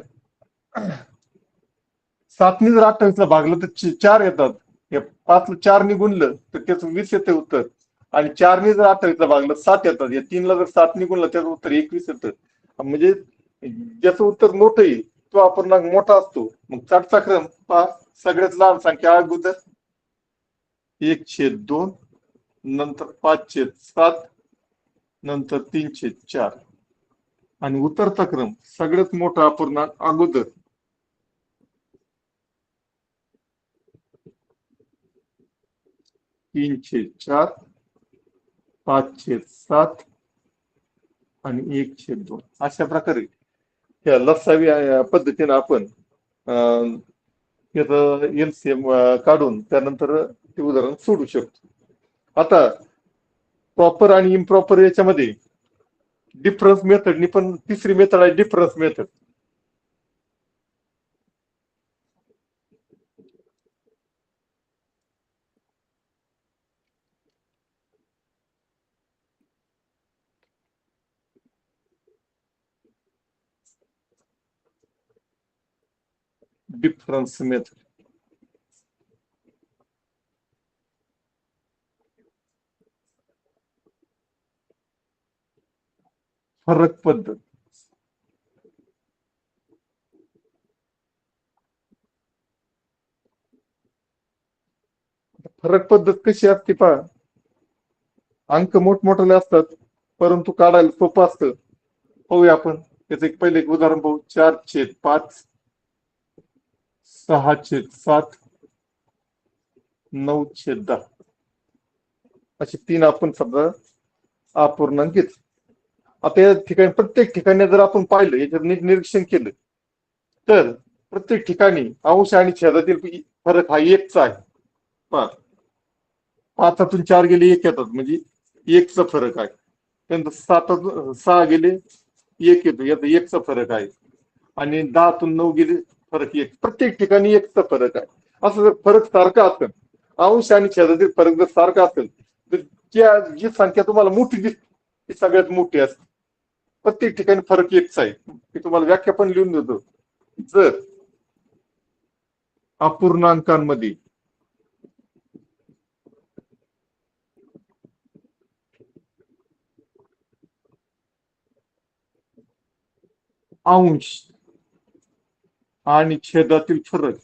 7 ने जर 28 ला भागलं तर 4 येतात. या 5 ला 4 ने गुणलं तर त्याचं 20 येते उत्तर. आणि 4 ने जर 28 ला भागलं 7 येतात. या 3 ला जर 7 ने गुणलं त्याचं उत्तर 21 येतं. म्हणजे ज्याचं उत्तर मोठं आहे तो अपूर्णांक मोठा असतो. मग चढचा क्रम पहा, सगळ्यात लहान संख्या अगोदर 1/2, नंतर 5/7, नंतर 3/4 आणि उतरता क्रम सगळ्यात मोठा अपूर्णांक अगोदर 3/4, 5/7 आणि 1/2. अशा प्रकारे या लसावी पद्धतीने आपण याचं एलसीएम काढून त्यानंतर ते उदाहरण सोडू शकतो. आता प्रॉपर आणि इम्प्रॉपर याच्यामध्ये डिफरन्स मेथडनी पण तिसरी मेथड आहे डिफरन्स मेथड. डिफरन्स मेथड फरक पद्धत. फरक पद्धत कशी असते पहा. अंक मोठमोठाले असतात, परंतु काढायला सोपं असतं. पाहूया आपण त्याचं पहिले एक उदाहरण पाहू. 4/5, 6/7, 9/10 असे तीन आपण समजा अपूर्णांक घेतले. आता या ठिकाणी प्रत्येक ठिकाणी जर आपण पाहिलं, याच्यात नीट निरीक्षण केलं तर प्रत्येक ठिकाणी अंश आणि छेदातील फरक हा एकचा आहे. पहा, 5 4 गेले 1 येतात, म्हणजे 1चा फरक आहे. त्यानंतर 7 6 गेले 1 येतो, याचा 1चा फरक आहे. आणि 10 9 गेले फरक 1. प्रत्येक ठिकाणी 1चा फरक आहे. असं जर फरक सारखा असेल, अंश आणि छेदातील फरक जर सारखा असेल, तर जी संख्या तुम्हाला मोठी दिसते ती सगळ्यात मोठी असते. प्रत्येक ठिकाणी फरक एकचा आहे. मी तुम्हाला व्याख्या पण लिहून देतो. जर अपूर्णांकांमध्ये अंश आणि छेदातील फरक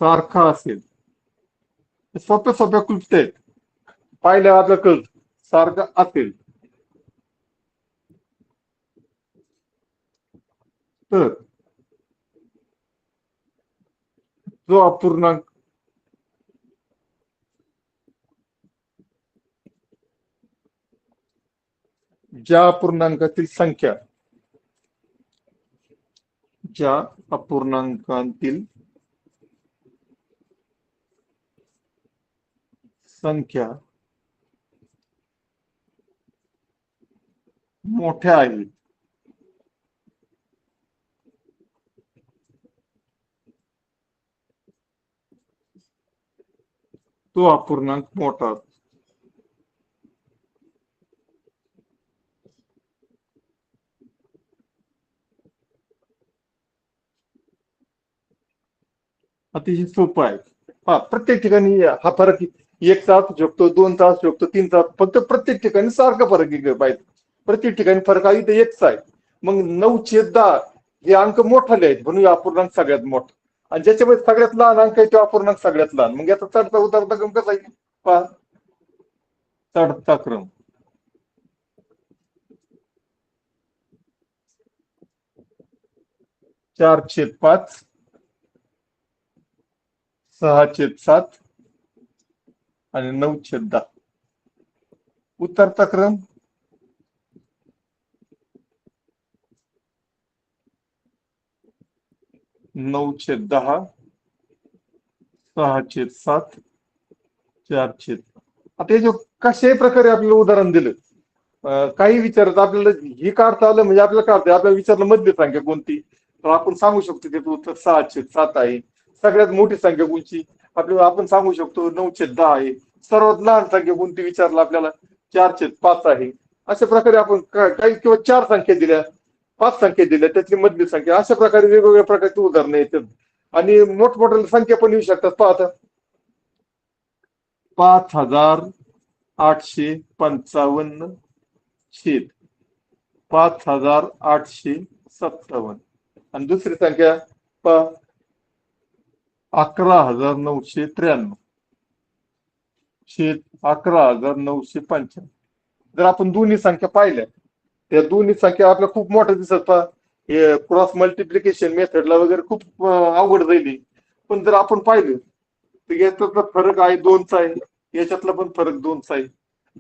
सारखा असेल, सोप्या सोप्या क्लुप्त्या आहेत, पाहिल्या आपल्याला कळत सारखा असेल, तर जो अपूर्णांक ज्या अपूर्णांकातील संख्या ज्या अपूर्णांकातील संख्या मोठ्या आहेत, तो अपूर्णांक मोठा असतो. अतिशय सोपं आहे. हा, प्रत्येक ठिकाणी हा फरक 1चा असू शकतो, 2चा असू शकतो, 3चा, फक्त प्रत्येक ठिकाणी सारखा फरक आहे पाहिजे. प्रत्येक ठिकाणी फरक आहे तर 1चा आहे. मग 9/10 हे अंक मोठाले आहेत, म्हणून अपूर्णांक सगळ्यात मोठा. आणि ज्याच्यामध्ये सगळ्यात लहान अंक आहे तो अपूर्णांक सगळ्यात लहान. मग याचा चढता उतरता क्रम कसा आहे पहा. चढता क्रम 4/5, 6/7 आणि 9/10. उतरता क्रम 9/10, 6/7, 4/. आता हे जो कशाही प्रकारे आपल्याला उदाहरण दिलं, काही विचारत आपल्याला हे काढता आलं म्हणजे आपल्याला काढता आपल्याला विचारलं मधली संख्या कोणती, तर आपण सांगू शकतो त्याचं उत्तर 6/7 आहे. सगळ्यात मोठी संख्या कोणची आपल्याला आपण सांगू शकतो 9/10 आहे. सर्वात लहान संख्या कोणती विचारलं आपल्याला 4/5 आहे. अशा प्रकारे आपण काही किंवा 4 संख्या दिल्या, 5 संख्या दिल्या, त्यातली मधली संख्या, अशा प्रकारे वेगवेगळ्या प्रकारची उदाहरणं येतात. आणि मोठमोठ्या संख्या पण येऊ शकतात. पाहता 5855 छेद 5857 आणि दुसरी संख्या 11,993 छेद 11,995. जर आपण दोन्ही संख्या पाहिल्या, त्या दोन्ही संख्या आपल्याला खूप मोठ्या दिसत पहा. हे क्रॉस मल्टिप्लिकेशन मेथडला वगैरे खूप अवघड जाईल. पण जर आपण पाहिलं तर याच्यातला फरक आहे 2चा आहे, याच्यातला पण फरक 2चा आहे.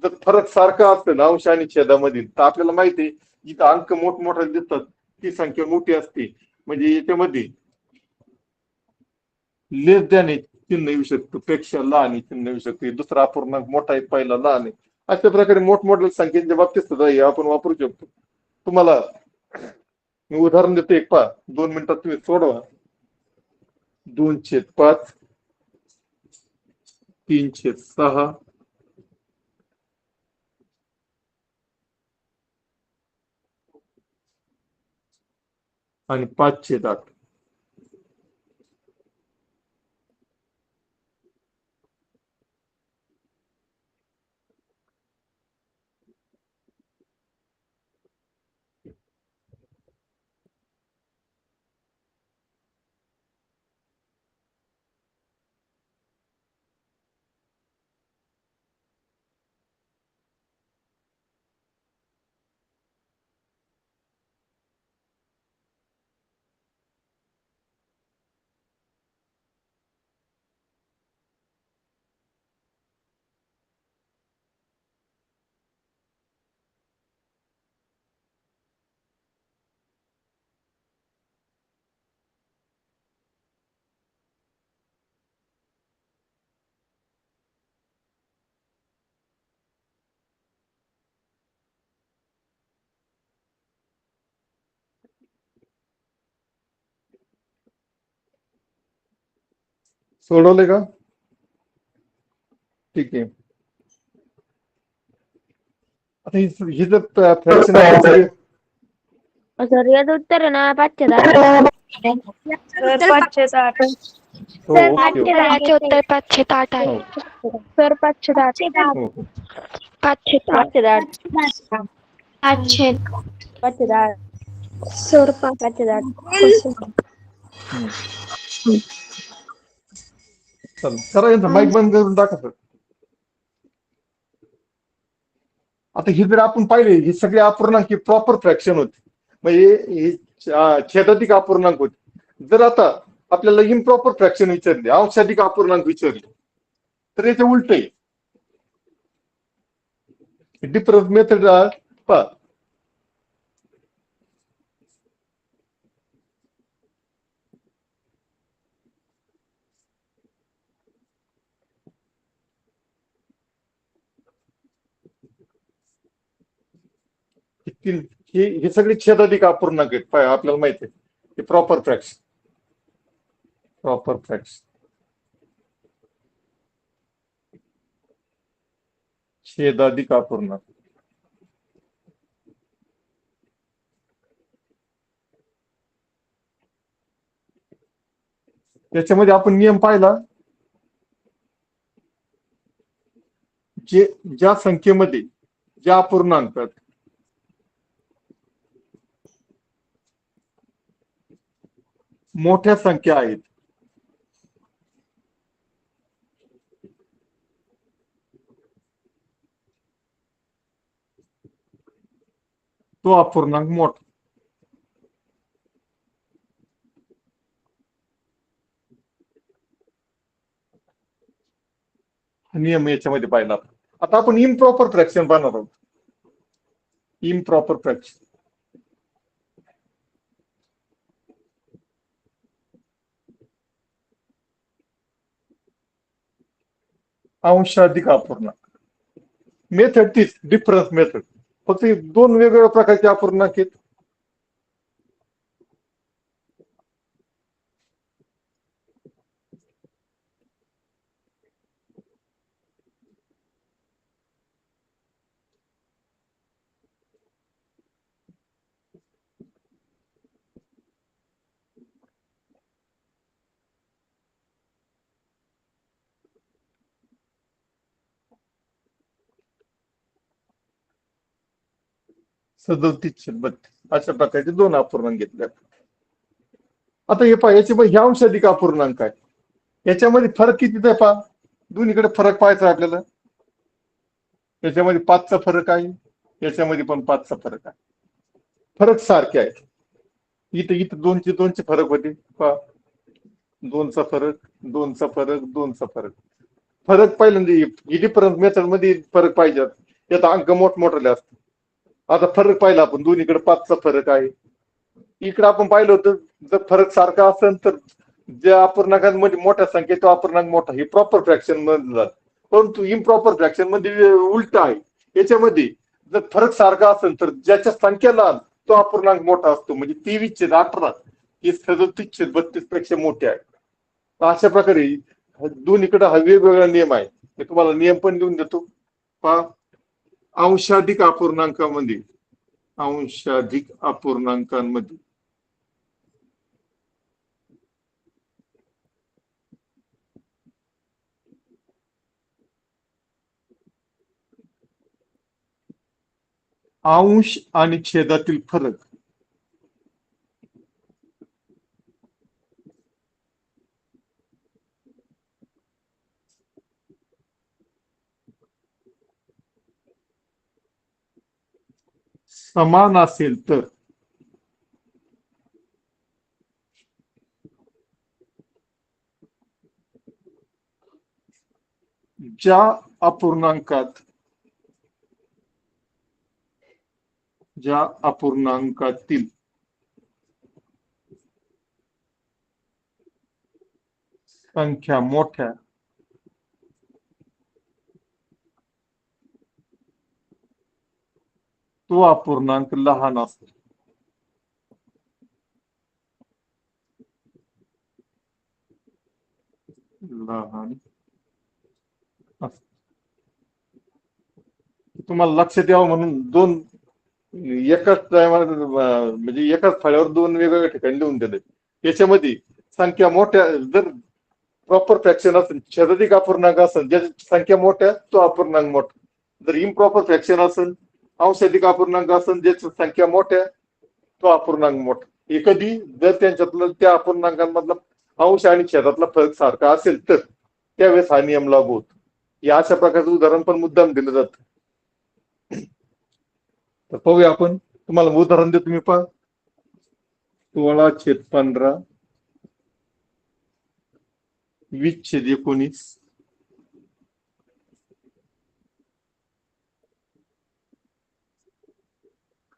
जर फरक सारखा असेल अंश आणि छेदामधील, तर आपल्याला माहिती आहे जिथं अंक मोठमोठे दिसतात ती संख्या मोठी असते. म्हणजे याच्यामध्ये लेस दॅन चिन्ह येऊ शकतं, पेक्षा लहान चिन्ह येऊ शकते. दुसरा अपूर्णांक मोठा आहे, पहिला लहान आहे. अशा प्रकारे मोठमोठ्या संख्येच्या बाबतीत सुद्धा हे आपण वापरू शकतो. तुम्हाला मी उदाहरण देतो एक पहा, 2 मिनिटात तुम्ही सोडवा. 2/5, 3/6 आणि 5/8. सोडवले का? ठीक आहे. आता ही जर फ्रॅक्शन आहे सगळे सर याचं उत्तर आहे ना 510. सर 508. हो सर ओके ओके. याचे उत्तर 508 हो आहे. सर 508. हो हो. 508. 508. 500. 508. सर 508. हम्म. चल करा यांचा माईक बंद करून टाका सर. आता हे जर आपण पाहिले हे सगळे अपूर्णांक प्रॉपर फ्रॅक्शन होते, म्हणजे हे छेदाधिक अपूर्णांक होते. जर आता आपल्याला इम्प्रॉपर फ्रॅक्शन विचारले, अंशाधिक अपूर्णांक विचारले, तर याचे उलट आहे. डिफरन्स मेथड पहा. हे सगळे छेदाधिक अपूर्णांक आहेत. आपल्याला माहिती आहे हे प्रॉपर फ्रॅक्शन. प्रॉपर फ्रॅक्शन छेदाधिक अपूर्णांक. त्याच्यामध्ये आपण नियम पाहिला, ज्या संख्येमध्ये ज्या अपूर्णांकात मोठ्या संख्या आहेत तो अपूर्णांक मोठा. नियम याच्यामध्ये पाहिला. आता आपण इम्प्रॉपर फ्रॅक्शन पाहणार आहोत. इम्प्रॉपर फ्रॅक्शन अंशाधिक अपूर्णांक. मेथड तीच, डिफरन्स मेथड. फक्त दोन वेगवेगळ्या प्रकारचे अपूर्णांक आहेत. सदोतीस 32 अशा प्रकारचे दोन अपूर्णांक घेतले. आता हे पहा, याचे ह्या अंशाधिक अपूर्णांक आहे. याच्यामध्ये फरक कितीचा आहे पहा. दोन्हीकडे फरक पाहायचा आपल्याला. याच्यामध्ये 5चा फरक आहे, याच्यामध्ये पण 5चा फरक आहे. फरक सारखे आहेत. इथं दोनचे फरक होते पहा. 2चा फरक, 2चा फरक, 2चा फरक. फरक पहिल्यांदा डिफरन्स मेथड मध्ये फरक पाहिजे. यात अंक मोठमोठे असतात. आता फरक पाहिला आपण, दोन्हीकडे 5चा फरक आहे. इकडे आपण पाहिलं होतं, जर फरक सारखा असेल तर ज्या अपूर्णांकांमध्ये मोठ्या संख्येचा अपूर्णांक मोठा, हे प्रॉपर फ्रॅक्शन मध्ये जात. परंतु इम्प्रॉपर फ्रॅक्शन मध्ये उलट आहे. याच्यामध्ये जर फरक सारखा असेल तर ज्याच्या संख्या लहान तो अपूर्णांक मोठा असतो. म्हणजे 23/18 हे 37/32 पेक्षा मोठे आहे. अशा प्रकारे दोन्हीकडे हा वेगवेगळा नियम आहे. मी तुम्हाला नियम पण लिहून देतो पहा. अंशाधिक अपूर्णांकामध्ये अंश आणि छेदातील फरक समान असेल तर ज्या अपूर्णांकातील संख्या मोठ्या तो अपूर्णांक लहान असतो. तुम्हाला लक्षात यावं म्हणून दोन एकाच टायमाला म्हणजे एकाच फळ्यावर दोन वेगवेगळ्या ठिकाणी लिहून दिले. याच्यामध्ये संख्या मोठ्या जर प्रॉपर फ्रॅक्शन असेल, छेदाधिक अपूर्णांक असेल, ज्याची संख्या मोठ्या तो अपूर्णांक मोठा. जर इम्प्रॉपर फ्रॅक्शन असेल, अंशाधिक अपूर्णांक असेल, ज्याची संख्या मोठ्या तो अपूर्णांक मोठा. हे कधी जर त्यांच्यातलं त्या अपूर्णांकांमधला अंश आणि छेदातला फरक सारखा असेल तर त्यावेळेस हा नियम लागू होतो. या अशा प्रकारचं उदाहरण पण मुद्दाम दिलं जातं. तर पाहूया आपण. तुम्हाला उदाहरण देतो मी. पहा, 16/15, 20/19,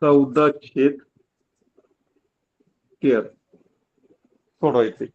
14/13 सोडवायचे.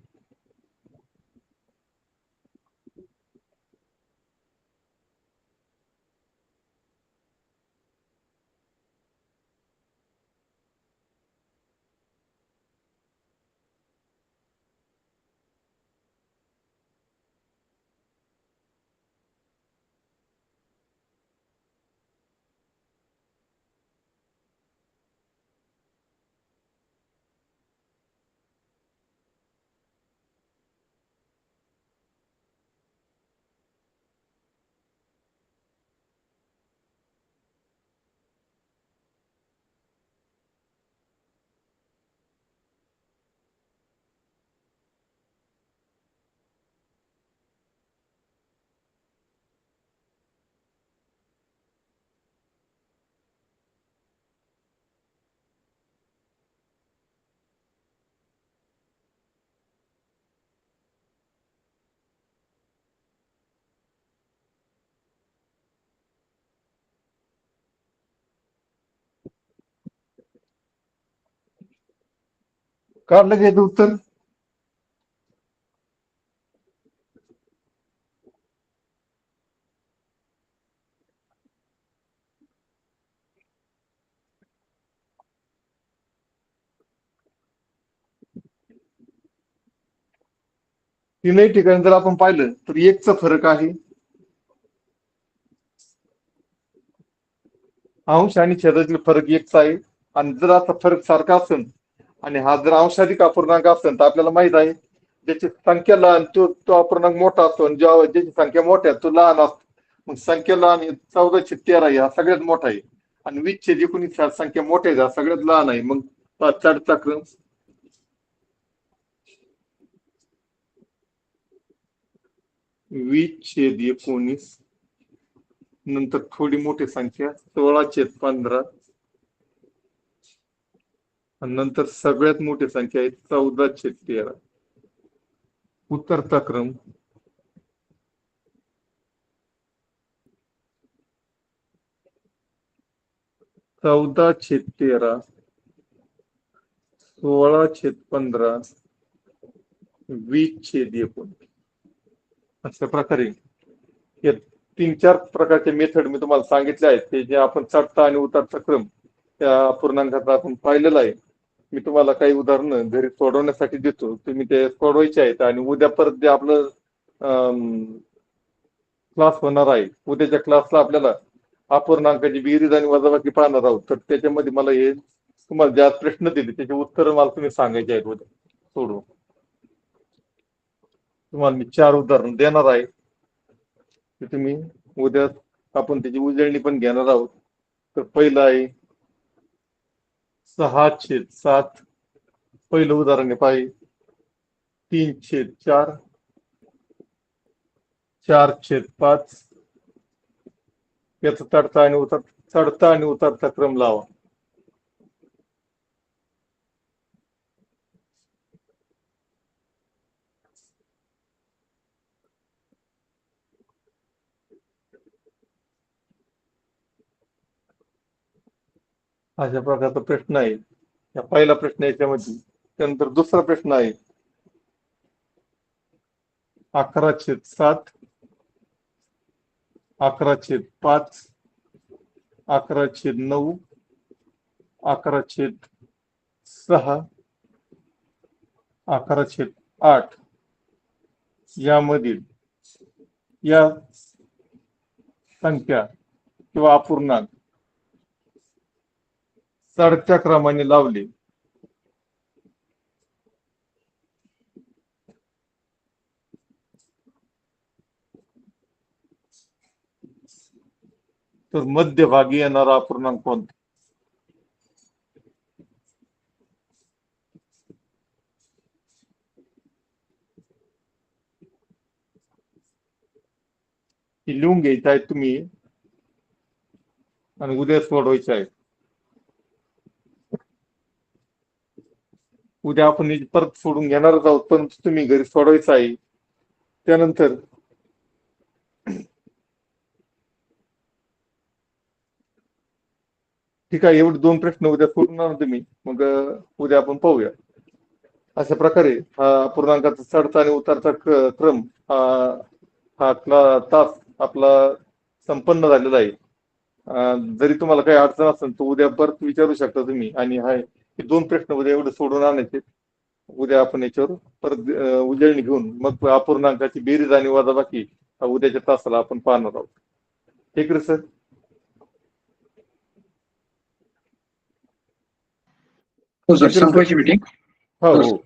काढलं घ्यायचं उत्तर. तीनही ठिकाणी जर आपण पाहिलं तर एकचा फरक आहे. अंश आणि छेदातील फरक एकचा आहे. आणि जर आता फरक सारखा असेल आणि हा जर अंशाधिक अपूर्णांक असेल तर आपल्याला माहित आहे ज्याची संख्या लहान तो अपूर्णांक मोठा असतो आणि ज्याची संख्या मोठ्या तो लहान असतो. मग संख्या लहान 14/13 हा सगळ्यात मोठा आहे आणि 20/19 ह्या संख्या मोठ्या आहे, हा सगळ्यात लहान आहे. मग चढता क्रम 20/19 नंतर थोडी मोठी संख्या 16/15 आणि नंतर सगळ्यात मोठी संख्या आहे 14/13. उतरता क्रम 14/13, 16/15, 20/19. अशा प्रकारे या 3-4 प्रकारचे मेथड मी तुम्हाला सांगितले आहेत, ते जे आपण चढता आणि उतरता क्रम त्या अपूर्णांकाचा आपण पाहिलेला आहे. मी तुम्हाला काही उदाहरणं घरी सोडवण्यासाठी देतो, तुम्ही ते सोडवायचे आहेत. आणि उद्या परत जे आपलं क्लास होणार आहे, उद्याच्या क्लासला आपल्याला अपूर्णांकाची बेरीज आणि वजाबाकी पाहणार आहोत. तर त्याच्यामध्ये मला हे तुम्हाला ज्या प्रश्न दिले त्याचे उत्तर मला तुम्ही सांगायचे आहेत उद्या सोडवून. तुम्हाला मी 4 उदाहरण देणार आहे, ते तुम्ही उद्या आपण त्याची उजळणी पण घेणार आहोत. तर पहिलं आहे 6/7. पहिलं उदाहरण आहे पाहिजे 3/4, 4/5. याचा चढता आणि उतरता क्रम लावा. अशा प्रकारचा प्रश्न आहे. या पहिला प्रश्न याच्यामध्ये. त्यानंतर दुसरा प्रश्न आहे 11/7, 11/5, 11/9, 11/6, 11/8 यामधील या संख्या किंवा अपूर्णांक चढत्या क्रमाने लावले तर मध्यभागी येणारा अपूर्णांक कोणता? ही लिहून घ्यायचं आहे तुम्ही आणि उद्या सोडवायचं आहे. उद्या आपण हे परत सोडून घेणारच आहोत, पण तुम्ही घरी सोडवायचं आहे. त्यानंतर ठीक आहे, एवढे 2 प्रश्न उद्या सोडणार तुम्ही, मग उद्या आपण पाहूया. अशा प्रकारे हा पूर्णांकाचा चढता आणि उतरता क्रम हा तास आपला संपन्न झालेला आहे. जरी तुम्हाला काही अडचण असेल तर उद्या परत विचारू शकता तुम्ही. आणि हे 2 प्रश्न उद्या एवढे सोडून आणायचे. उद्या आपण याच्यावर परत उजळणी घेऊन मग अपूर्णांकाची बेरीज आणि वजाबाकी उद्याच्या तासाला आपण पाहणार आहोत. ठीक आहे सर? हो सर, संपवायची मीटिंग. हो हो.